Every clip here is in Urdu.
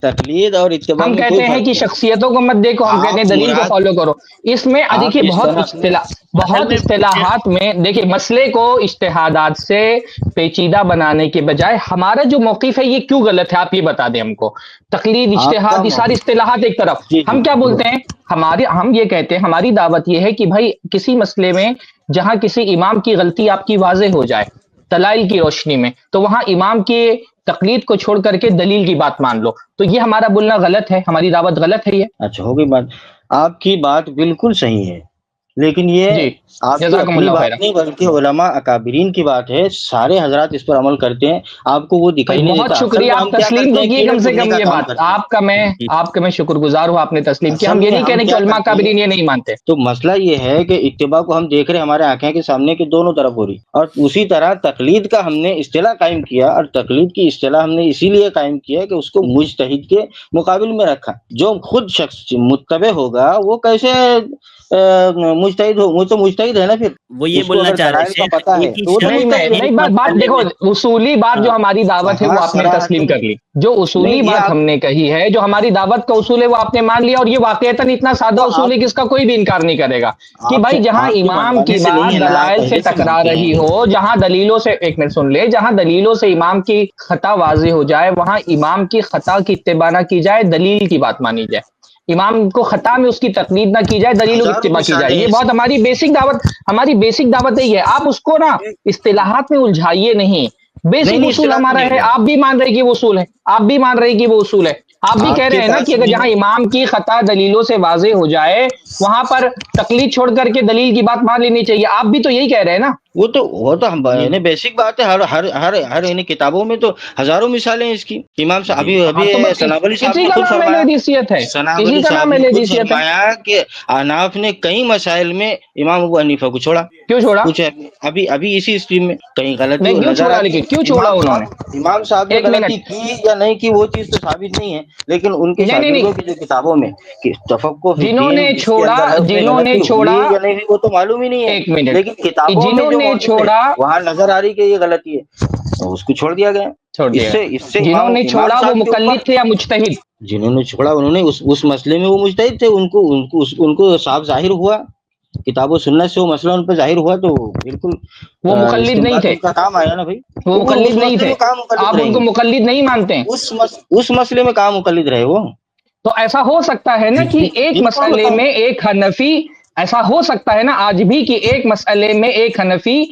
تقلید اور اتباع ہم میں کہتے کوئی ہیں فرق کہ نہیں۔ شخصیتوں کو مت دیکھو، ہم کہتے ہیں دلیل کو فالو کرو۔ اس میں دیکھیے بہت اصطلاحات میں دیکھیے مسئلے کو اجتہادات سے پیچیدہ بنانے کے بجائے ہمارا جو موقف ہے یہ کیوں غلط ہے، آپ یہ بتا دیں ہم کو۔ تقلید، اجتہاد، یہ ساری اصطلاحات ایک طرف، جی ہم کیا بولتے ہیں، ہم یہ کہتے ہیں، ہماری دعوت یہ ہے کہ بھائی کسی مسئلے میں جہاں کسی امام کی غلطی آپ کی واضح ہو جائے دلائل کی روشنی میں، تو وہاں امام کی تقلید کو چھوڑ کر کے دلیل کی بات مان لو۔ تو یہ ہمارا بولنا غلط ہے، ہماری دعوت غلط ہے یہ۔ اچھا، ہو گئی بات، آپ کی بات بالکل صحیح ہے، لیکن یہ جی، آپ کی جزاکم اپنی اللہ خیرہ۔ بات نہیں بلکہ علماء اکابرین کی بات ہے، سارے حضرات اس پر عمل کرتے ہیں، آپ کو وہ بھائی دکھائی نہیں بہت دیتا۔ اصل شکریہ، میں آپ ہم کیا تسلیم کرتے تو ہیں، کیے کیڑے کم سے بھوننے کم کا یہ کام بات، کرتے آپ کا میں شکر گزار ہوں، آپ نے تسلیم کیا۔ اصل ہم یہ میں نہیں کہہ ہم رہے کہ کیا علماء کرتے ہیں، کابرین یہ نہیں مانتے۔ تو مسئلہ یہ ہے کہ اتباع کو ہم دیکھ رہے ہیں ہمارے آنکھیں کے سامنے کے دونوں طرف ہو رہی، اور اسی طرح تقلید کا ہم نے اصطلاح قائم کیا، اور تقلید کی اصطلاح ہم نے اسی لیے قائم کیا کہ اس کو مجتہد کے مقابل میں رکھا۔ جو خود شخص متبع ہوگا وہ کیسے مجتہد ہو، وہ تو مجتہد ہے نا، پھر وہ یہ اس کو بولنا اگر چاہ رہے دلائل کا شیخ پتہ ہے ایک ہی تو وہ تو شرط مجتہد ہے۔ نہیں بات دیکھو، اصولی بات جو ہماری دعوت ہے وہ آپ نے تسلیم کر لی، جو اصولی نہیں یہ بات آپ ہم نے کہی ہے، جو ہماری دعوت کا اصول ہے وہ آپ نے مان لیا، اور یہ واقعتاً اتنا سادہ تو اصول ہے کہ اس کا کوئی بھی انکار نہیں کرے گا کہ آپ سے بھائی جہاں آپ کے امام منوانے کی سے نہیں ہے بات نا، آپ دلائل سے پہلے سے ٹکرا مانتے ہیں۔ رہی ہو، جہاں دلیلوں سے، ایک منٹ سن لے، جہاں دلیلوں سے امام کی خطا واضح ہو جائے وہاں امام کی خطا کی اتباع نہ کی جائے، دلیل کی بات مانی جائے، امام کو خطا میں اس کی تقلید نہ کی جائے، دلیلوں کی ہزاروں اتباع کی جائے۔ مثالیں یہ ہیں اس بہت کی۔ ہماری بیسک دعوت یہی ہے۔ آپ اس کو نا اصطلاحات میں الجھائیے نہیں، نہیں بیسک نہیں، اصول اصطلاح میں ہمارا نہیں ہے، جائے، آپ بھی مان رہے کہ وہ اصول ہے، آپ بھی مان رہے کہ وہ اصول ہے، آپ بھی کہہ کے رہے ہیں نا پاس کہ اگر بھی جہاں امام کی خطا دلیلوں سے واضح ہو جائے وہاں پر تقلید چھوڑ کر کے دلیل کی بات مان لینی چاہیے، آپ بھی تو یہی کہہ رہے ہیں نا۔ وہ تو ہم بیسک بات ہے، ہر کتابوں میں تو ہزاروں مثالیں ہیں اس کی۔ امام صاحب ابھی تو بس ثناب علی صاحب اسی نے کا خود نام فرمایا، اہل حدیثیت ہے، ثناب اسی علی کا صاحب نام نے اہل خود حدیثیت ہے۔ فرمایا کہ احناف نے کئی مسائل میں امام ابو حنیفہ کو چھوڑا۔ کیوں چھوڑا؟ کچھ ابھی اسی اسٹریم میں کہیں غلطی نہیں کیوں نظر چھوڑا، آتی لیکن کیوں ہے، چھوڑا انہوں نے؟ امام صاحب نے ایک غلطی منٹ، کی یا نہیں کی وہ چیز تو ثابت نہیں ہے، لیکن ان کے نہیں شاگردوں کی جو کتابوں میں کہ تفقہ فی جنہوں الدین نے جس کے چھوڑا، اندر ہے اس میں جنہوں نے غلطی چھوڑا، ہوئی یا نہیں ہوئی وہ تو معلوم ہی نہیں ہے، ایک منٹ، لیکن کتابوں میں جنہوں جو نے موجود ہے چھوڑا وہاں نظر آ رہی کہ یہ غلطی ہے، تو اس کو چھوڑ دیا گیا۔ چھوڑ دیا اس سے جنہوں نے امام چھوڑا وہ صاحب کے اوپر، مقلد تھے یا مجتہد؟ جنہوں نے چھوڑا انہوں نے اس مسئلے میں وہ مجتہد تھے، ان کو صاف ظاہر ہوا، کتاب و سنت سے وہ مسئلہ ان پہ ظاہر ہوا، تو بالکل وہ مقلد نہیں استنباط تھے، ان کا کام آیا نا بھائی۔ وہ تو وہ اس مقلد نہیں مسئلے تھے، میں کہاں مقلد آپ ان رہیں کو گے، مقلد نہیں مانتے ہیں؟ اس مسئلے میں کہاں مقلد رہے وہ۔ تو ایسا ہو سکتا ہے نا کہ ایک جن کو ہم مسئلے بتائیں، میں ایک حنفی، ایسا ہو سکتا ہے نا آج بھی کہ ایک مسئلے میں ایک حنفی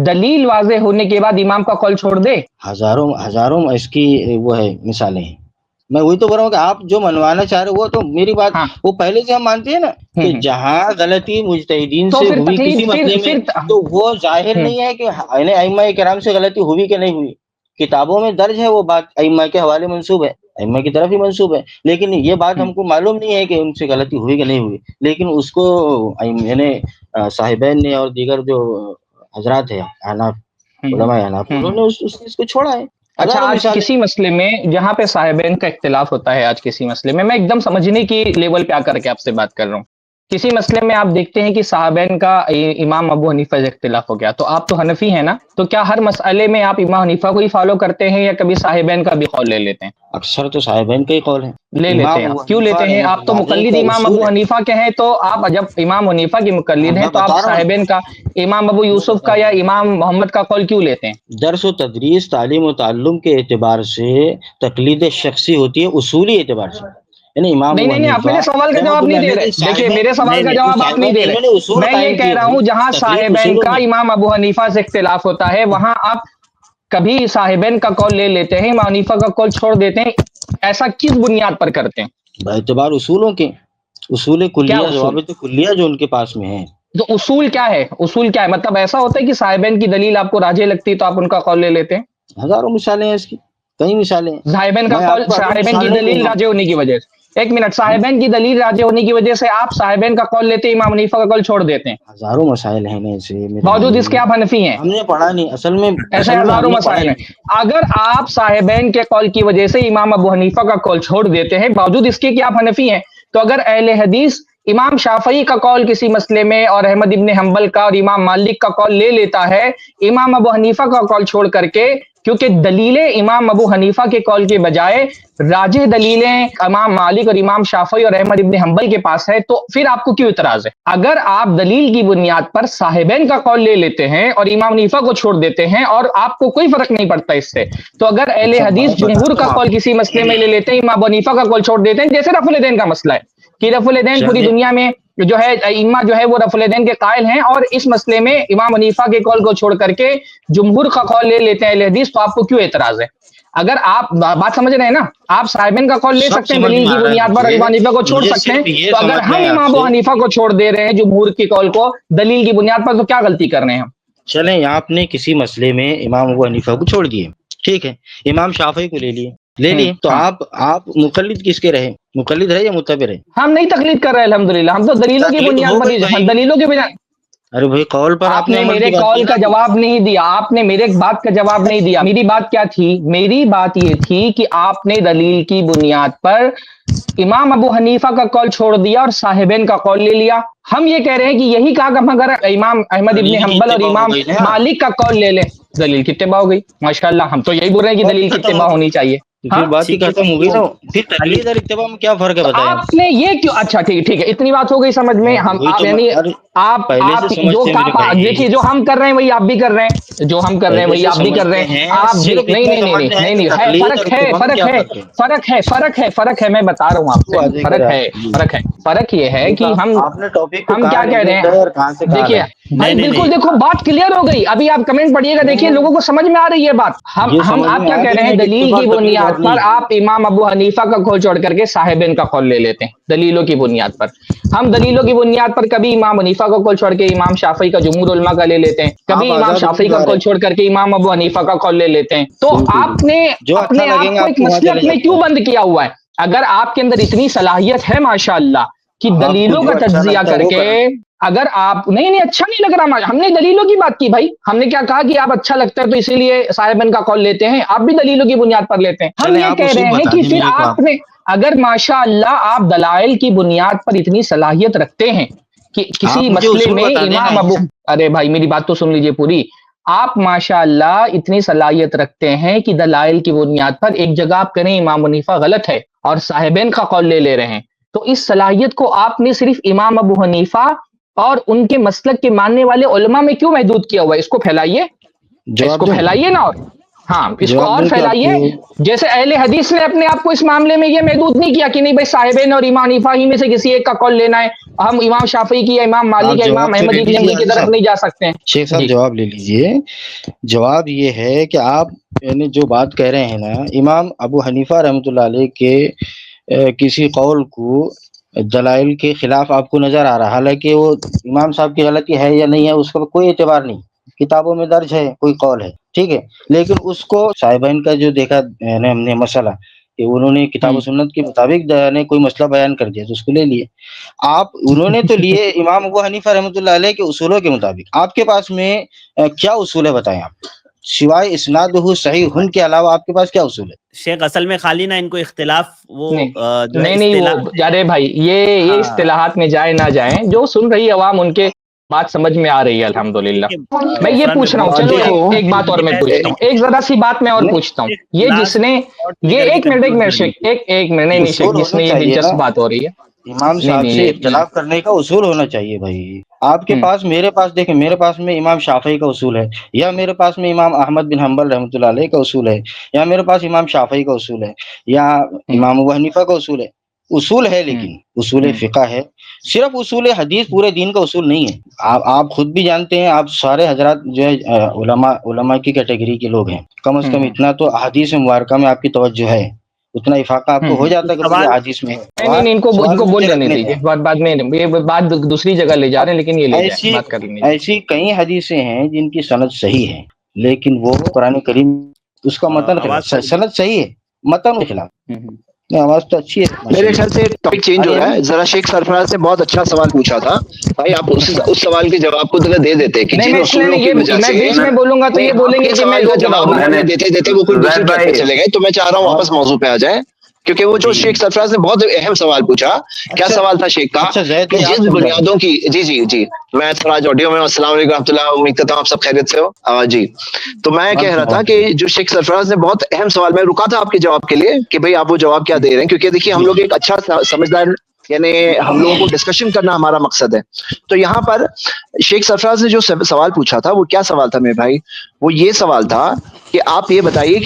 دلیل واضح ہونے کے بعد امام کا قول چھوڑ دے۔ ہزاروں اس کی وہ ہے مثالیں ہیں، میں وہی تو کہہ رہا ہوں کہ آپ جو منوانا چاہ رہے ہو وہ تو میری بات ہاں، وہ پہلے سے ہم مانتے ہیں نا کہ جہاں غلطی مجتہدین تو سے پھر ہوئی کسی تقلید مسئلے میں تو وہ ظاہر نہیں ہے کہ ائمہ کرام سے غلطی ہوئی کہ نہیں ہوئی، کتابوں میں درج ہے وہ بات، ائمہ کے حوالے منسوب ہے، ائمہ کی طرف ہی منسوب ہے، لیکن یہ بات ہم کو معلوم نہیں ہے کہ ان سے غلطی ہوئی کہ نہیں ہوئی، لیکن اس کو صاحبین نے اور دیگر جو حضرات ہیں احناف، علماء احناف، انہوں نے اس چیز کو چھوڑا ہے۔ اچھا، ہزاروں آج مثالیں۔ کسی مسئلے میں جہاں پہ صاحبین کا اختلاف ہوتا ہے، آج کسی مسئلے میں ایک دم سمجھنے کی لیول پہ آ کر کے آپ سے بات کر رہا ہوں، کسی مسئلے میں آپ دیکھتے ہیں کہ صاحبین کا امام ابو حنیفہ سے اختلاف ہو گیا، تو آپ تو حنفی ہیں نا، تو کیا ہر مسئلے میں آپ امام حنیفہ کو ہی فالو کرتے ہیں یا کبھی صاحبین کا بھی قول لے لیتے ہیں؟ اکثر تو صاحبین کا ہی قول ہے، لے لیتے امام ہیں، ابو کیوں حنیفہ لیتے ہیں؟ رحمۃ آپ تو اللہ علیہ مقلد کا امام ابو اصول ہے۔ حنیفہ کے ہیں، تو آپ جب امام حنیفہ کی مقلد ہیں میں تو آپ بتا رہا ہوں، صاحبین کا، امام ابو یوسف کا یا امام محمد کا قول کیوں لیتے ہیں؟ درس و تدریس، تعلیم و تعلم کے اعتبار سے تقلید شخصی ہوتی ہے، اصولی اعتبار سے، یعنی امام ابو نہیں آپ حنیفہ میرے سوال کا رحمۃ جواب اللہ نہیں دے علیہ رہے، کے دیکھیے صاحبین، میرے سوال کا نہیں جواب آپ نہیں صاحبین دے رہے، انہوں نے اصول میں یہ قائم کہہ کیے رہا بھائی، ہوں جہاں تقلید صاحبین اصولوں کا میں۔ امام ابو حنیفہ سے اختلاف ہوتا ہے وہاں آپ کبھی صاحبین کا قول لے لیتے ہیں، امام حنیفہ کا قول چھوڑ دیتے ہیں، ایسا کس بنیاد پر کرتے ہیں؟ باعتبار اصولوں کے، اصول کیا کلیہ، اصول؟ ضوابط کلیہ جو ان کے پاس میں ہیں۔ تو اصول کیا ہے؟ اصول کیا ہے؟ مطلب ایسا ہوتا ہے کہ صاحبین کی دلیل آپ کو راجح لگتی ہے تو آپ ان کا قول لے لیتے ہیں؟ ہزاروں مثالیں ہیں اس کی، کئی مثالیں ہیں، صاحبین کا میں قول، آپ کو ابھی صاحبین کی مثال نہیں دوں دلیل گا۔ راجح ہونے کی وجہ سے، ایک منٹ، صاحبین کی دلیل راجح ہونے کی وجہ سے آپ صاحبین کا قول لیتے ہیں، امام حنیفہ کا قول چھوڑ دیتے ہیں، ہزاروں مسائل ہیں نا ایسے میرے باوجود اس بھائی، کے آپ حنفی ہیں؟ ہم نے پڑھا نہیں ایسے اصل میں ہم ہزاروں نے پڑھا مسائل ہی ہیں۔ نہیں۔ اگر آپ صاحبین کے قول کی وجہ سے امام ابو حنیفہ کا قول چھوڑ دیتے ہیں باوجود اس کے کہ آپ حنفی ہیں، تو اگر اہل حدیث امام شافعی کا قول کسی مسئلے میں اور احمد ابن حنبل کا اور امام مالک کا قول لے لیتا ہے، امام ابو حنیفہ کا قول چھوڑ کر کے، کیونکہ دلیلیں امام ابو حنیفہ کے قول کے بجائے راجح دلیلیں امام مالک اور امام شافعی اور احمد ابن حنبل کے پاس ہے، تو پھر آپ کو کیوں اعتراض ہے؟ اگر آپ دلیل کی بنیاد پر صاحبین کا قول لے لیتے ہیں اور امام حنیفہ کو چھوڑ دیتے ہیں اور آپ کو کوئی فرق نہیں پڑتا اس سے، تو اگر اہل حدیث جمہور کا قول کسی مسئلے میں لے لیتے ہیں، امام ابو حنیفہ کا قول چھوڑ دیتے ہیں، جیسے رفع الیدین کا مسئلہ ہے کہ رفع الیدین پوری دنیا میں جو ہے ائمہ جو ہے وہ رفع الیدین کے قائل ہیں، اور اس مسئلے میں امام حنیفہ کے قول کو چھوڑ کر کے جمہور کا قول لے لیتے ہیں اہل حدیث، تو آپ کو کیوں اعتراض ہے؟ اگر آپ بات سمجھ رہے ہیں نا، آپ صاحبین کا قول لے سب سکتے ہیں سمجھ دلیل میں کی آ رہا ہے بنیاد پر، مجھے، امام حنیفہ کو چھوڑ مجھے سکتے ہیں، صرف یہ تو اگر سمجھنا ہم ہے آپ امام ابو سے، حنیفہ کو چھوڑ دے رہے ہیں جمہور کے قول کو دلیل کی بنیاد پر، تو کیا غلطی کر رہے ہیں ہم؟ چلیں آپ نے کسی مسئلے میں امام ابو حنیفہ کو چھوڑ دیے، ٹھیک ہے، امام شافعی کو لے لیے تو ہاں، آپ مقلد کس کے رہے؟ مقلد رہے یا متبع رہے؟ ہم نہیں تقلید کر رہے الحمدللہ، ہم تو دلیلوں کی تقلید بنیاد ہو پر گئی بھائی، دلیلوں کی بنیاد۔ ارے بھائی قول پر آپ نے نے عمل میرے کی بات کی کال نا کا جواب نہیں دیا، آپ نے میرے بات کا جواب نہیں دیا۔ میری بات کیا تھی؟ میری بات یہ تھی کہ آپ نے دلیل کی بنیاد پر امام ابو حنیفہ کا قول چھوڑ دیا اور صاحبین کا قول لے لیا۔ ہم یہ کہہ رہے ہیں کہ یہی کہا کہ ہم اگر امام احمد ابن دلیل کی حنبل اور اتباع ہو امام گئی نا، مالک کا قول لے لیں، دلیل کی اتباع ہو گئی۔ ماشاءاللہ، ہم تو یہی بول رہے ہیں کہ بات دلیل کی ختم اتباع ہوگی، ہونی چاہیے۔ تو ہاں، پھر بات ہی ٹھیک ہے ختم ہوگی نا، پھر تقلید اور اتباع میں کیا فرق ہے تو بتائیں آپ؟ آپ نے یہ کیوں، اچھا ٹھیک ہے، اتنی بات ہو گئی سمجھ میں، ہم وہی آپ تو یعنی ارے پہلے آپ سے جو سمجھتے ہیں میرے آپ بھائی، دیکھیے، جو ہم کر رہے ہیں وہی آپ بھی کر رہے ہیں، جو ہم کر رہے ہیں پہلے وہی سے آپ بھی کر رہے سمجھتے ہیں، ہیں، آپ بھی صرف نہیں اتنا نہیں نہیں سمجھنا ہے نہیں کہ نہیں ہے، تقلید اور فرق ہے، اتباع میں فرق کیا ہے، فرق ہے، فرق ہے، فرق ہے، فرق ہے، میں بتا رہا ہوں آپ تو سے، واضح کرے فرق ہے، آپ جی۔ فرق ہے، فرق یہ ہے کہ آپ نے ٹاپک کو ہم کیا کہاں لے کہہ رہے کے ہیں؟ گئے اور کہاں سے کہاں دیکھیے لائے؟ بھائی، نہیں بالکل، نہیں دیکھو بات کلیئر ہو گئی، ابھی آپ کمنٹ پڑھیے گا، دیکھیے لوگوں کو سمجھ میں آ رہی ہے بات۔ یہ ہم سمجھ آپ میں کیا آ کہہ رہے گئی ہیں؟ نا کہ دلیل اتباع کی تقلید اور بنیاد پر نہیں ہے۔ آپ امام ابو حنیفہ کا قول چھوڑ کر کے صاحبین کا قول لے لیتے ہیں دلیلوں کی بنیاد پر۔ ہم دلیلوں کی بنیاد پر کبھی امام حنیفہ کا قول چھوڑ کے امام شافعی کا جمہور علماء کا لے لیتے ہیں، آپ کبھی امام آزاد شافعی کا امیدوار ہے، قول چھوڑ کر کے امام ابو حنیفہ کا قول لے لیتے ہیں۔ تو بالکل آپ بالکل، نے جو اچھا اپنے لگیں آپ گے کو آپ ایک کو وہاں چلے مسلک میں جاتے کیوں ہیں بند کیا ہوا ہے؟ اگر آپ کے اندر اتنی صلاحیت ہے ماشاءاللہ کہ آپ کو دلیلوں کا جو اچھا تجزیہ لگتا ہے کر وہ کے، کریں۔ اگر آپ نہیں اچھا نہیں لگ رہا، ہم نے دلیلوں کی بات کی بھائی، ہم نے کیا کہا کہ آپ اچھا لگتا ہے تو اسی لیے صاحبین کا قول لیتے ہیں، آپ بھی دلیلوں کی بنیاد پر لیتے ہیں۔ ہم چلیں یہ آپ کہہ اصول رہے ہیں بتا کہ دیں پھر میرے کو، آپ نے اگر ماشاءاللہ آپ دلائل کی بنیاد پر اتنی صلاحیت رکھتے ہیں کہ کسی آپ مجھے مسئلے اصول میں بتا دیں نا۔ امام ابو، ارے بھائی میری بات تو سن لیجئے پوری، آپ ماشاءاللہ اتنی صلاحیت رکھتے ہیں کہ دلائل کی بنیاد پر ایک جگہ آپ کہیں امام حنیفہ غلط ہے اور صاحبین کا قول لے رہے ہیں، تو اس صلاحیت کو آپ نے صرف امام ابو حنیفہ اور ان کے مسلک کے ماننے والے علماء میں کیوں محدود کیا ہوا ہے؟ اس کو پھیلائیے، اس جواب کو دوں پھیلائیے نا، اور ہاں اس کو جواب اور دوں کہ آپ پھیلائیے۔ کو؟ جیسے اہل حدیث نے اپنے آپ کو اس معاملے میں یہ محدود نہیں کیا کہ نہیں بھائی صاحبین اور امام حنیفہ ہی میں سے کسی ایک کا قول لینا ہے، ہم امام شافعی کی یا امام مالک آپ یا امام جواب تو احمد لے ابن لیجیے حنبل کی حاجی طرف صاحب، نہیں جا سکتے ہیں۔ شیخ صاحب جی جواب لے لیجیے۔ جواب یہ ہے کہ آپ یعنی جو بات کہہ رہے ہیں نا، امام ابو حنیفہ رحمۃ اللہ علیہ کے کسی قول کو دلائل کے خلاف آپ کو نظر آ رہا، حالانکہ وہ امام صاحب کی غلطی ہے یا نہیں ہے اس کا کوئی اعتبار نہیں، کتابوں میں درج ہے کوئی قول ہے، ٹھیک ہے، لیکن اس کو صاحبین کا جو دیکھا ہم نے مسئلہ کہ انہوں نے کتاب و سنت کے مطابق نے کوئی مسئلہ بیان کر دیا تو اس کو لے لیے۔ انہوں نے تو لیے امام ابو حنیفہ رحمۃ اللہ علیہ کے اصولوں کے مطابق۔ آپ کے پاس میں کیا اصول ہے بتائیں آپ، سوائے اسناد صحیح ہن کے علاوہ آپ کے پاس کیا اصول ہے؟ شیخ اصل میں خالی نہ ان کو اختلاف وہ نہیں جو ہے نہیں، وہ اصطلاح، ارے بھائی یہ ہاں اصطلاحات میں جائے نہ جائیں، جو سن رہی عوام ان کے بات سمجھ میں آ رہی ہے الحمدللہ۔ میں یہ قرآن میں پوچھ رہا ہوں، بہت چلو جگہ ایک بات اور میں پوچھتا ہوں، ایک ذرا سی بات میں اور نہیں، پوچھتا ہوں، یہ جس لاسٹ نے لے یہ کر کے ایک منٹ کنکلوڈ کر شیخ، دیجیے۔ ایک منٹ، نہیں شیخ، اصول جس ہونا میں یہ چاہیے نا، دلچسپ بات ہو رہی ہے، امام نہیں صاحب نہیں سے اختلاف کرنے کا اصول ہونا چاہیے بھائی۔ آپ کے پاس میرے پاس دیکھیں، میرے پاس میں امام شافعی کا اصول ہے، یا میرے پاس میں امام احمد بن حنبل رحمۃ اللہ علیہ کا اصول ہے، یا میرے پاس امام شافعی کا اصول ہے، یا امام ابو حنیفہ کا اصول ہے۔ اصول ہے لیکن اصول فقہ ہے، صرف اصول حدیث پورے دین کا اصول نہیں ہے۔ آپ خود بھی جانتے ہیں، آپ سارے حضرات جو ہے علماء کی کیٹیگری کے لوگ ہیں، کم از کم اتنا تو احادیث مبارکہ میں آپ کی توجہ ہے، اتنا افاقہ آپ کو ہو جاتا ہے کہ بھئی سوال احادیث میں ہے۔ نہیں، ان سوال کو بول مجھے لینے رکھنے دیجیے، دیں۔ بعد میں یہ بات دوسری جگہ لے جا رہے ہیں، لیکن یہ لے جائیں، ایسی بات کر لینے دیجیے۔ ایسی کئی حدیثیں ہیں جن کی سند صحیح ہے، لیکن وہ قرآن کریم اس کا متن آواز خلاف، سند صحیح ہے متن کے خلاف۔ نہیں، آواز تو اچھی ہے میرے ماشاءاللہ، خیال سے ٹاپک چینج آ ہو رہی ہے رہا نا؟ ہے ذرا۔ شیخ سرفراز نے بہت اچھا سوال پوچھا تھا بھائی، آپ اس سوال کے جواب کو ذرا دے دیتے کہ نہیں جن میں اس لیے اصولوں نہیں، کی وجہ یہ میں سے بیچ میں بولوں گا تو نہیں، یہ آپ بولیں گے کے کہ میں سوال دو کا جگہ جواب ہوں۔ انہوں نے دیتے دیتے وہ کوئی دوسری ٹریک پہ چلے گئے، تو میں چاہ رہا ہوں واپس موضوع پہ آ جائیں۔ کیونکہ وہ جو شیخ سرفراز نے بہت اہم سوال پوچھا. کیا سوال تھا شیخ کا اچھا زید کہ جس بنیادوں کی جی میں تھوڑا آڈیو میں. السلام علیکم رحمۃ اللہ, امید کرتا ہوں آپ سب خیریت سے ہو. جی تو میں کہہ رہا تھا کہ جو شیخ سرفراز نے بہت اہم سوال, میں رکا تھا آپ کے جواب کے لیے کہ بھئی آپ وہ جواب کیا دے رہے ہیں, کیونکہ دیکھیے ہم لوگ ایک اچھا سمجھدار, یعنی ہم لوگوں کو ڈسکشن کرنا ہمارا مقصد ہے. تو یہاں پر شیخ سرفراز نے جو سوال پوچھا تھا وہ کیا سوال تھا میرے بھائی؟ وہ یہ سوال تھا کہ آپ یہ بتائیے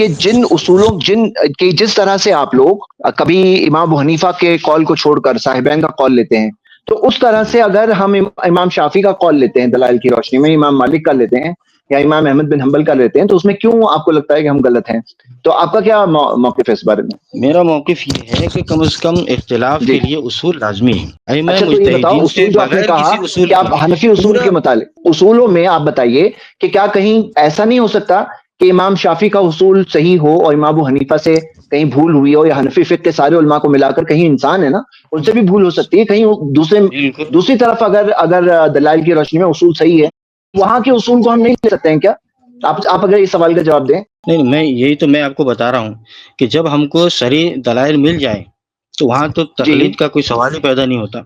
کہ جس طرح سے آپ لوگ کبھی امام ابو حنیفہ کے قول کو چھوڑ کر صاحبین کا قول لیتے ہیں, تو اس طرح سے اگر ہم امام شافعی کا قول لیتے ہیں دلائل کی روشنی میں, امام مالک کا لیتے ہیں یا امام احمد بن حنبل کا لیتے ہیں, تو اس میں کیوں آپ کو لگتا ہے کہ ہم غلط ہیں؟ تو آپ کا کیا موقف ہے اس بارے میں؟ میرا موقف یہ ہے کہ کم از کم اختلاف جی کے لیے اصول لازمی ہیں. ائمہ اچھا تو یہ بتاؤ, مجتہدین سے اصول جو آپ نے بغیر کہا کسی اصول کہ آپ حنفی اصول کے متعلق اصولوں میں آپ بتائیے کہ کیا کہیں ایسا نہیں ہو سکتا کہ امام شافعی کا اصول صحیح ہو اور امام ابو حنیفہ سے کہیں بھول ہوئی ہو, یا حنفی فقہ کے سارے علماء کو ملا کر کہیں انسان ہے نا ان سے بھی بھول ہو سکتی ہے, کہیں بالکل دوسری طرف اگر دلائل کی روشنی میں اصول صحیح ہے, وہاں کے اصول کو ہم نہیں لے سکتے ہیں کیا؟ آپ اگر اس سوال کا جواب دیں. نہیں, میں آپ کو بتا رہا ہوں کہ جب ہم کو صریح دلائل مل جائے تو وہاں تو جی تقلید کا کوئی سوال ہی پیدا نہیں ہوتا.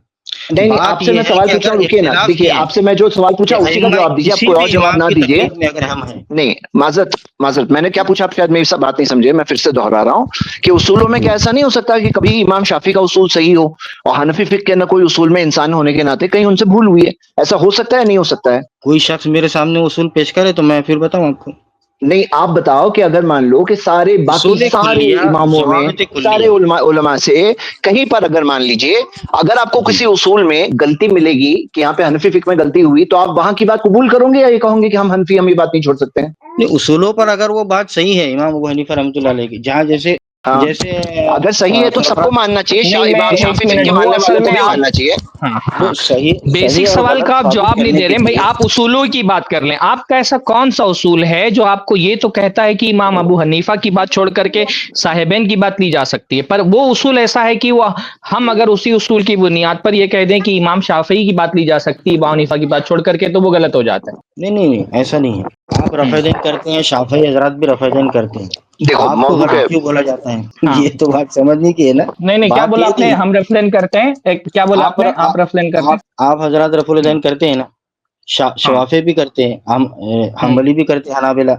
نہیں, آپ بات سے یہ میں ہے سوال کہ پوچھ رہا اگر ہوں, رکیے نا, اختلاف دیکھیے یہ ہے آپ سے میں جو سوال پوچھا کہ اسی کا ائمہ جواب دیجیے, آپ کسی کوئی اور بھی جواب امام نہ کی دیجیے. تقلید میں اگر ہم ہیں. نہیں, معذرت, میں نے کیا پوچھا آپ شاید میری بات نہیں سمجھے, میں پھر سے دہرا رہا ہوں کہ اصولوں میں کیا ایسا نہیں ہو سکتا کہ کبھی امام شافعی کا اصول صحیح ہو اور حنفی فقہ کے نہ کوئی اصول میں انسان ہونے کے ناطے کہیں ان سے بھول ہوئی ہے؟ ایسا ہو سکتا ہے, نہیں ہو سکتا ہے؟ کوئی شخص میرے سامنے اصول پیش کرے تو میں پھر بتاؤں آپ کو. نہیں, آپ بتاؤ کہ اگر مان لو کہ باقی اصول سارے کلیہ اماموں میں, ضوابط سارے کلیہ. علماء سے کہیں پر اگر مان لیجئے اگر آپ کو جی کسی اصول میں غلطی ملے گی کہ یہاں پہ حنفی فقہ میں غلطی ہوئی, تو آپ وہاں کی بات قبول کرو گے یا یہ کہوں گے کہ ہم حنفی, ہم یہ بات نہیں چھوڑ سکتے ہیں؟ نہیں, اصولوں پر اگر وہ بات صحیح ہے امام ابو حنیفہ رحمۃ اللہ علیہ کی, جہاں جیسے ہاں, اگر صحیح ہے تو سب کو سرفراز ماننا چاہیے, نہیں میں امام ایک شافعی فقہ کے منٹ, وہ ماننے اصل والوں کو میں بھی آپ, ماننا چاہیے. وہ صحیح بیسک اور سوال غلط کا آپ ثابت جواب نہیں کرنے دے کے رہے ہیں بھائی, لیے. آپ اصولوں کی بات کر لیں. آپ کا ایسا کون سا اصول ہے جو آپ کو یہ تو کہتا ہے کہ امام ابو حنیفہ کی بات چھوڑ کر کے صاحبین کی بات لی جا سکتی ہے, پر وہ اصول ایسا ہے کہ وہ ہم اگر اسی اصول کی بنیاد پر یہ کہہ دیں کہ امام شافعی کی بات لی جا سکتی ہے ابو حنیفہ کی بات چھوڑ کر کے, تو وہ غلط ہو جاتا نہیں, ایسا نہیں ہے. آپ ہے. رفع دین کرتے ہیں, شافعی حضرات بھی رفع دین کرتے ہیں, دیکھو آپ کو موضوع غلط کے کیوں بولا جاتا ہے ہاں, یہ تو بات سمجھنے کی ہے نا. نہیں کیا بات بولا یہ آپ نے, نہیں ہم ریفرین کرتے ہیں, کیا بولا آپ نے, آپ ریفرین کرتے ہیں. آپ حضرات رفع الدین کرتے ہیں نا, ہاں, شوافی بھی کرتے ہیں, ہم حنبلی بھی کرتے ہیں, حنابلہ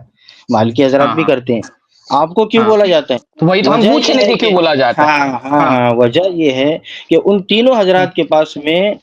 مالکی حضرات ہاں, بھی ہاں, کرتے ہیں. آپ کو کیوں ہاں, بولا جاتا تو وہی ہے؟ تو ہم وجہ پوچھ یہ رہے ہے کہ کیوں کہ بولا جاتا ہے. ہاں, وجہ یہ ہے کہ ان تینوں ہاں. حضرات کے پاس میں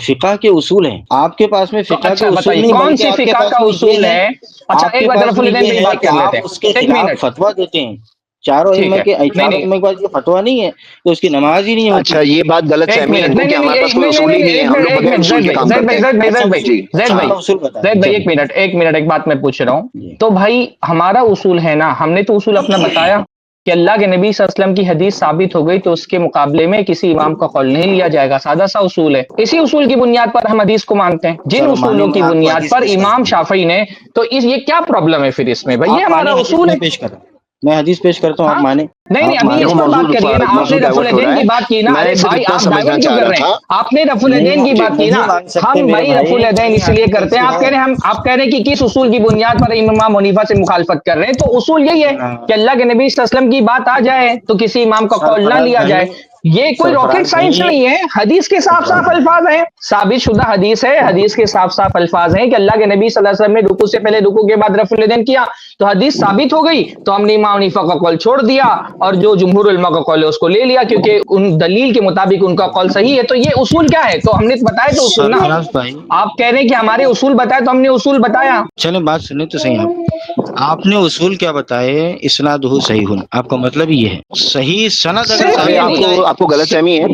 فقہ کے اصول ہیں. آپ کے پاس میں تو فقہ کے اچھا اصول بتائیے نہیں, کون بلکہ سی آپ کے فقہ کا پاس میں یہ اصول ہے, ہے. اچھا آپ ایک کے بات, پاس رف میں الدین یہ پہ ہی ہے بات کہ کر لیتے آپ ہیں. اس کے ایک خلاف منٹ, فتویٰ دیتے ہیں. چاروں ٹھیک ائمہ ہے, کے نہیں چاروں نہیں, ائمہ کے پاس یہ فتویٰ نہیں ہے تو اس کی نماز ہی نہیں ہوتی. اچھا, یہ بات غلط ایک فہمی ہے ان منٹ, کو کہ ہمارے پاس کوئی اصول ہی نہیں ہے, ہم لوگ ایک بغیر منٹ, اصول زید کے بھائی, کام کرتے ہیں. اچھا جی اصول ہاں, بتا زید دیں, بھائی, چلیے. ایک منٹ, ایک بات میں پوچھ رہا ہوں. جی تو بھائی ہمارا اصول ہے نا, ہم نے تو اصول اپنا بتایا کہ اللہ کے نبی صلی اللہ علیہ وسلم کی حدیث ثابت ہو گئی تو اس کے مقابلے میں کسی امام کا قول نہیں لیا جائے گا, سادہ سا اصول ہے. اسی اصول کی بنیاد پر ہم حدیث کو مانتے ہیں. جن چلو مانیں, اصولوں میں کی آپ کو بنیاد حدیث پر پیش امام کرتا ہوں. شافعی نے, تو یہ کیا پرابلم ہے پھر اس میں بھائی, یہ آپ ہمارا مانیں, حدیث اصول میں ہے. پیش کر رہا ہوں, میں حدیث پیش کرتا ہوں, آپ ہاں, مانیں. نہیں آپ ابھی مانیں. اس دیکھو پر بات کریے نا, آپ موضوع نے رف ڈائیورٹ ہو الدین رہا کی بات کی ہے. نا. میں ارے صرف بھائی اتنا آپ سمجھنا ڈائیورٹ کیوں چاہ کر رہا رہے ہیں, تھا. آپ نے رف الدین کی بات کی نہیں نا. مان سکتے ہم میرے بھائی رف الدین ہماری اس لیے عقیدہ کرتے ہیں, ایسی آپ ہے. کہہ رہے ہیں, آپ کہہ رہے ہیں کہ کس اصول کی بنیاد پر امام حنیفہ سے مخالفت کر رہے ہیں, تو اصول یہی ہے کہ اللہ کے نبی صلی اللہ علیہ وسلم کی بات آ جائے تو کسی امام کا قول نہ سرفراز لیا بھائی, جائے. یہ کوئی راکٹ سرفراز سائنس بھائی, نہیں ہے, حدیث کے صاف سرفراز صاف الفاظ ہیں, ثابت شدہ حدیث ہے, حدیث کے صاف صاف الفاظ ہیں کہ اللہ کے نبی صلی اللہ علیہ وسلم نے رکوع سے پہلے رکوع کے بعد رف الدین کیا, تو حدیث ثابت ہو گئی, تو ہم نے امام حنیفہ کا قول چھوڑ دیا اور جو جمہور علماء کا قول ہے اس کو لے لیا, کیونکہ ان دلیل کے مطابق ان کا قول صحیح ہے. تو یہ اصول کیا ہے, تو ہم نے بتایا تو اصول نا. سرفراز بھائی, آپ کہہ رہے ہیں کہ ہمارے اصول بتائے, تو ہم نے اصول بتایا. چلیں بات سنیں تو صحیح. آپ نے اصول کیا بتائے, اسنادہ صحیح, آپ کا مطلب یہ ہے صحیح سند اگر صرف ارے ثابت ہو جائے آپ کو غلط فہمی ہے.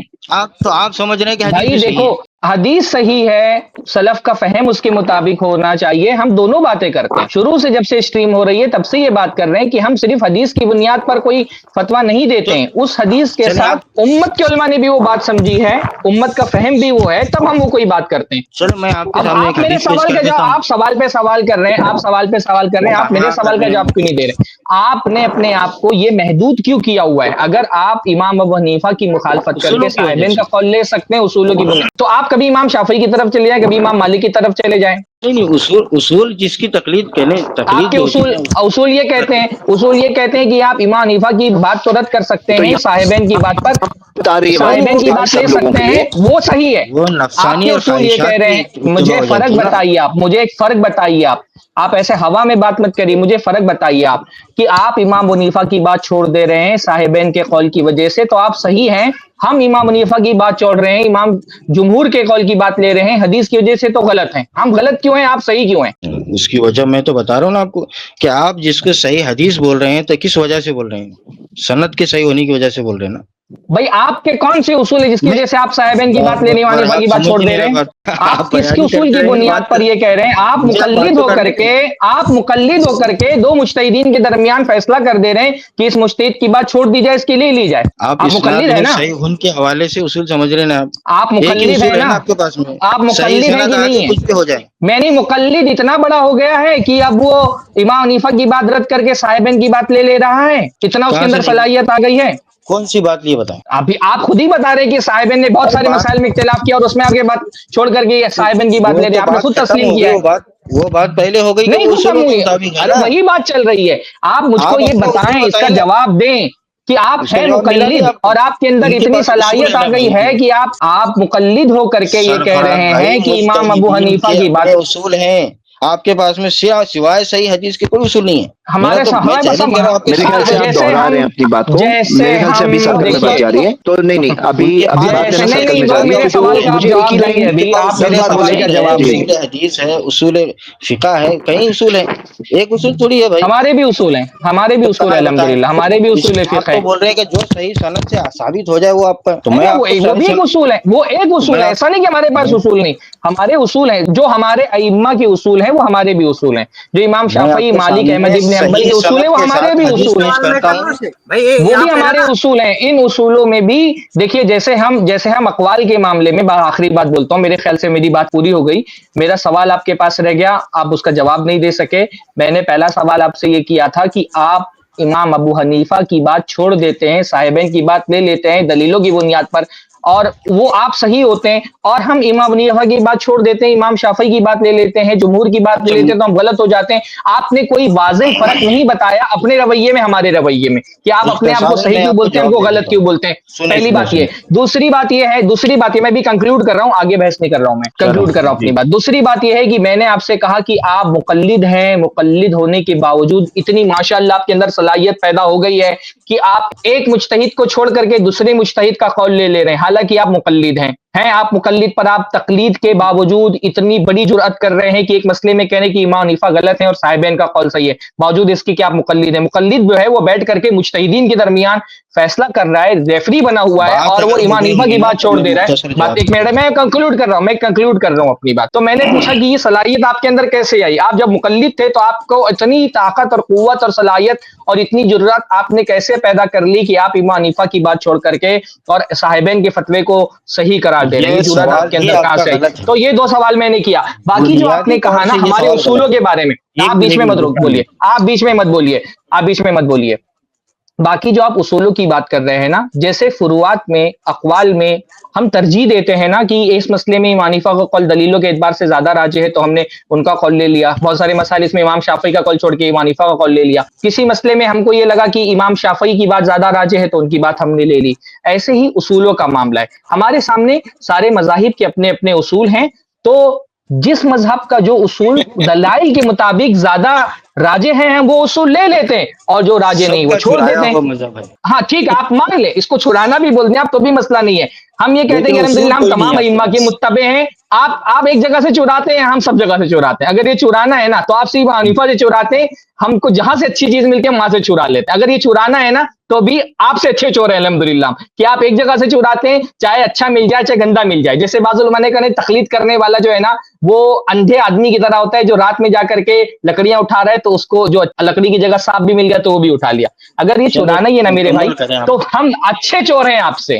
تو آپ سمجھ رہے ہیں کہ حدیث بھائی بھی صحیح دیکھو, ہے. حدیث صحیح ہے, سلف کا فہم اس کے مطابق ہونا چاہیے. ہم دونوں باتیں کرتے ہیں, شروع سے جب سے اسٹریم ہو رہی ہے تب سے یہ بات کر رہے ہیں کہ ہم صرف حدیث کی بنیاد پر کوئی فتویٰ نہیں دیتے ہیں, اس حدیث کے چلے ساتھ آپ, امت کے علماء نے بھی وہ بات سمجھی ہے, امت کا فہم بھی وہ ہے, تب ہم وہ کوئی بات کرتے ہیں. چلو میں آپ کے اب سامنے آپ ایک میرے حدیث پیش سوال کر کا دیتا جواب, ہوں. آپ سوال پہ سوال کر رہے ہیں, آپ سوال پہ سوال کر رہے ہیں, آپ میرے کہاں کر سوال کا رہے جواب کیوں نہیں دے رہے. آپ نے اپنے آپ کو یہ محدود کیوں کیا ہوا ہے؟ اگر آپ امام ابو حنیفہ کی مخالفت کر کے اصولوں کی وجہ صاحبین کا سے. قول لے سکتے ہیں اصولوں کی بنیاد, تو آپ کبھی امام شافعی کی طرف چلے جائیں, کبھی امام مالک کی طرف چلے جائیں. نہیں اصول جس کی تقلید کریں، تقلید آپ کے جو ہوتی اصول ہے نا، اصول یہ کہتے ہیں کہ آپ امام حنیفہ کی بات تو رد کر سکتے تو ہیں، یہاں صاحبین کی بات پر بتا رہی ہے صاحبین کی بات بات لے سب لوگوں سکتے کے ہیں، لیے، وہ صحیح ہے۔ وہ آپ نفسانی کے اور اصول یہ کہہ خواہشات رہے کی ہیں، اتباع مجھے ہو فرق جاتی ہے نا۔ بتائیے، آپ مجھے ایک فرق بتائیے، آپ ایسے ہوا میں بات مت کریے، مجھے فرق بتائیے آپ کہ آپ امام حنیفہ کی بات چھوڑ دے رہے ہیں صاحبین کے قول کی وجہ سے، تو آپ صحیح ہیں، ہم امام حنیفہ کی بات چھوڑ رہے ہیں، امام جمہور کے قول کی بات لے رہے ہیں حدیث کی وجہ سے، تو غلط ہیں ہم، غلط کیوں ہیں آپ صحیح کیوں ہیں؟ اس کی وجہ میں تو بتا رہا ہوں نا آپ کو، کہ آپ جس کو صحیح حدیث بول رہے ہیں تو کس وجہ سے بول رہے ہیں؟ سند کے صحیح ہونے کی وجہ سے بول رہے ہیں نا۔ بھائی آپ کے کون سے اصول ہے جس کی میں وجہ سے آپ صاحبین کی بات لینے، بار امام بار حنیفہ کی آپ بات سمجھ چھوڑ نہیں دے رہے رہے ہیں؟ بات، آپ کس بیان کے ہی اصول کرتے کی رہیں گے، بنیاد بات پر یہ کہہ رہے ہیں؟ آپ مجھے بات تو کرنے دیں۔ مقلد ہو کر کے دو مجتہدین کے درمیان فیصلہ کر دے رہے ہیں کہ اس مجتہد کی بات چھوڑ دی جائے، اس کی لے لی جائے۔ آپ آپ اسناد مقلد ہیں ہے نا؟ صحیح ہن کے حوالے سے اصول سمجھ رہے ہیں نا آپ؟ آپ ایک ہی مقلد ہیں اصول ہے نا؟ نا آپ کے پاس میں، آپ صحیح مقلد ہیں سند کہ آگے نہیں ہیں؟ کچھ بھی ہو جائے۔ میں نہیں، مقلد اتنا بڑا ہو گیا ہے کہ اب وہ امام حنیفہ کی بات رد کر کے صاحبین کی بات لے رہا ہے، اتنا اس کے کہاں سے اندر نہیں؟ صلاحیت آ گئی ہے۔ کون سی بات یہ بتائیں؟ ابھی آپ خود ہی بتا رہے کہ صاحبین نے بہت ارے سارے بات مسائل میں اختلاف کیا اور اس میں آپ کے بات چھوڑ کر کے صاحبین کی بات وہ لے رہے تو ہیں، آپ نے بات خود ختم تسلیم ہو گئی، کیا ہے۔ وہ بات پہلے ہو گئی کہ نہیں وہ ختم اصولوں کے ہوئی، مطابق ہے ارے نا۔ وہی بات چل رہی ہے، آپ مجھ کو آپ یہ اپنے اصول بتائیں، اس کا بتائیں نا، جواب دیں کہ آپ اس کا ہیں جواب ملا نہیں مقلد آپ کو؟ اور آپ کے اندر ان کے اتنی پاس اصول صلاحیت ہے آ نا گئی بھائی، ہے کہ آپ مقلد ہو کر کے یہ کہہ سرفراز رہے بھائی، ہیں کہ امام ابو مجتہدین حنیفہ کے کی اپنے بات۔ اصول ہیں، آپ کے پاس میں سوائے صحیح حدیث کے کوئی اصول نہیں ہے۔ میرا ہمارے تو میں ہمارے پاس چیلنج کر رہا ہوں آپ کے میرے خیال سامنے۔ سے آپ دوہرا رہے ہیں اپنی بات کو، جیسے میرے خیال سے ہم ابھی سرکل میں بات دیکھیے، جا رہی ہے، تو نہیں ابھی ان کے ابھی پاس بات جو ہے نا نہیں سرکل نہیں، میں جا وہ رہی ہے، میرے کیونکہ سوال کا آپ مجھے ایک جواب ہی دیں گے، لائن، ابھی آپ میرے میرے سرفراز پاس سوال مجھے، کا اصول ہے، جواب جی دیں۔ اصول حدیث ہے، اصول فقہ ہے، کئی اصول ہیں، ایک اصول تھوڑی ہے بھائی۔ ہمارے بھی اصول ہیں، ہمارے بھی تو اصول کہاں ہیں، ہے بتائیں؟ الحمدللہ ہمارے بھی اصول آپ فقہ تو ہیں۔ بول رہے ہیں کہ جو صحیح سند سے ثابت ہو جائے وہ آپ کا، تو ہے میں نا، آپ کو وہ صحیح بھی ایک سند، اصول ہے، وہ ایک تو اصول میں ہے، آپ ایسا نہیں کہ ہمارے پاس اصول نہیں، ہمارے اصول ہیں، جو ہمارے ائمہ کے اصول ہیں وہ ہمارے بھی اصول ہیں، جو امام میں آپ شافعی، کے مالک، احمد سامنے ابن حنبل صحیح کے اصول ہیں سند وہ کے ہمارے ساتھ بھی حدیث اصول ہیں، پیش کرتا ہوں۔ وہ بھی ہمارے اصول ہیں۔ ان اصولوں میں بھی دیکھیے، جیسے ہم اقوال کے معاملے میں، آخری بات بولتا ہوں، میرے خیال سے میری بات پوری ہو گئی، میرا سوال آپ کے پاس رہ گیا، آپ اس کا جواب نہیں دے سکے۔ میں نے پہلا سوال آپ سے یہ کیا تھا کہ آپ امام ابو حنیفہ کی بات چھوڑ دیتے ہیں، صاحبین کی بات لے لیتے ہیں دلیلوں کی بنیاد پر، اور وہ آپ صحیح ہوتے ہیں، اور ہم امام حنیفہ کی بات چھوڑ دیتے ہیں، امام شافعی کی بات لے لیتے ہیں، جمہور کی بات لے اچھا، لیتے ہیں، تو ہم غلط ہو جاتے ہیں۔ آپ نے کوئی واضح فرق نہیں بتایا اپنے رویے میں، ہمارے رویے میں، کہ آپ اپنے آپ کو مختصراً صحیح میں کیوں آپ کو بولتے ہیں، ہم جواب کو دے غلط دیتا کیوں ہوں، بولتے ہیں۔ سنیں پہلی سنیں بات یہ سنیں، ہے، دوسری بات یہ، میں بھی کنکلوڈ کر رہا ہوں، آگے بحث نہیں کر رہا ہوں، میں کرو کنکلوڈ کر رہا ہوں اپنی جی۔ بات۔ دوسری بات یہ ہے کہ میں نے آپ سے کہا کہ آپ مقلد ہیں، مقلد ہونے کے باوجود اتنی ماشاءاللہ آپ کے اندر صلاحیت پیدا ہو گئی ہے کہ آپ ایک مجتہد کو چھوڑ کر کے دوسرے مجتہد کا قول لے رہے ہیں، حالانکہ آپ مقلد ہیں آپ مقلد، پر آپ تقلید کے باوجود اتنی بڑی جرأت کر رہے ہیں کہ ایک مسئلے میں کہنے کہ امام حنیفہ غلط ہیں اور صاحبین کا قول صحیح ہے، باوجود اس کی کہ آپ مقلد ہیں۔ مقلد جو ہے وہ بیٹھ کر کے مجتہدین کے درمیان فیصلہ کر رہا ہے، ریفری بنا ہوا ہے، بات اور وہ اگر ہو امام گئی حنیفہ ہوئی کی نا بات تو چھوڑ میں دے رہا ہے۔ مختصر بات جواب ایک دے منٹ، دیتا میں کنکلوڈ کر رہا ہوں اپنی بات۔ تو میں نے پوچھا کہ یہ صلاحیت آپ کے اندر کیسے آئی؟ آپ جب مقلد تھے تو آپ کو اتنی طاقت اور قوت اور صلاحیت اور اتنی جرأت آپ نے کیسے پیدا کر لی کہ آپ امام حنیفہ کی بات چھوڑ کر کے اور صاحبین کے فتوے کو صحیح قرار ہوں۔ دے رہے ہیں؟ یہ یہ جرأت آپ سوال کے ہی اندر آپ کہاں کا سے آئی؟ غلط ہے، تو یہ دو سوال میں نے کیا۔ باقی جو آپ بنیادی نے طور کہا نا سے یہ ہمارے سوال اصولوں غلط ہے۔ کے بارے میں، ایک آپ منٹ بیچ ایک میں مت منٹ رک بولیے، جائیے۔ آپ بیچ میں مت بولیے۔ باقی جو آپ اصولوں کی بات کر رہے ہیں نا، جیسے فروعات میں، اقوال میں ہم ترجیح دیتے ہیں نا کہ اس مسئلے میں امام حنیفہ کا قول دلیلوں کے اعتبار سے زیادہ راجح ہے تو ہم نے ان کا قول لے لیا، بہت سارے مسائل اس میں امام شافعی کا قول چھوڑ کے امام حنیفہ کا قول لے لیا، کسی مسئلے میں ہم کو یہ لگا کہ امام شافعی کی بات زیادہ راجح ہے تو ان کی بات ہم نے لے لی۔ ایسے ہی اصولوں کا معاملہ ہے، ہمارے سامنے سارے مذاہب کے اپنے اپنے اصول ہیں، تو جس مذہب کا جو اصول دلائل کے مطابق زیادہ راجے ہیں ہم وہ اصول لے لیتے ہیں، اور جو راجے سب نہیں وہ کا چھوڑ چھڑایا دیتے ہیں۔ ہوا مذہب ہے، ہاں ٹھیک ہے، آپ مان لیں، اس کو چھڑانا بھی بول دیں آپ تو بھی مسئلہ نہیں ہے، ہم یہ کہتے ہیں لیکن کہ الحمدللہ اصول ہم کوئی نہیں تمام ہے آپ کے ائمہ کے پاس۔ متبع ہیں۔ آپ ایک جگہ سے چراتے ہیں، ہم سب جگہ سے چراتے ہیں۔ اگر یہ چرانا ہے نا تو آپ صرف حنیفہ سے چراتے ہیں، ہم کو جہاں سے اچھی چیز ملتی ہے ہم وہاں سے چرا لیتے ہیں۔ اگر یہ چرانا ہے نا تو بھی آپ سے اچھے چور ہیں الحمدللہ، کہ آپ ایک جگہ سے چراتے ہیں، چاہے اچھا مل جائے چاہے گندا مل جائے۔ جیسے بعض علماء نے کہا تقلید کرنے والا جو ہے نا وہ اندھے آدمی کی طرح ہوتا ہے جو رات میں جا کر کے لکڑیاں اٹھا رہا ہے تو اس کو جو لکڑی کی جگہ سانپ بھی مل گیا تو وہ بھی اٹھا لیا۔ اگر یہ چلے چرانا ہی ہے نا میرے بھائی مکمل کریں آپ۔ تو ہم اچھے چور ہیں آپ سے،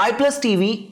iPlus TV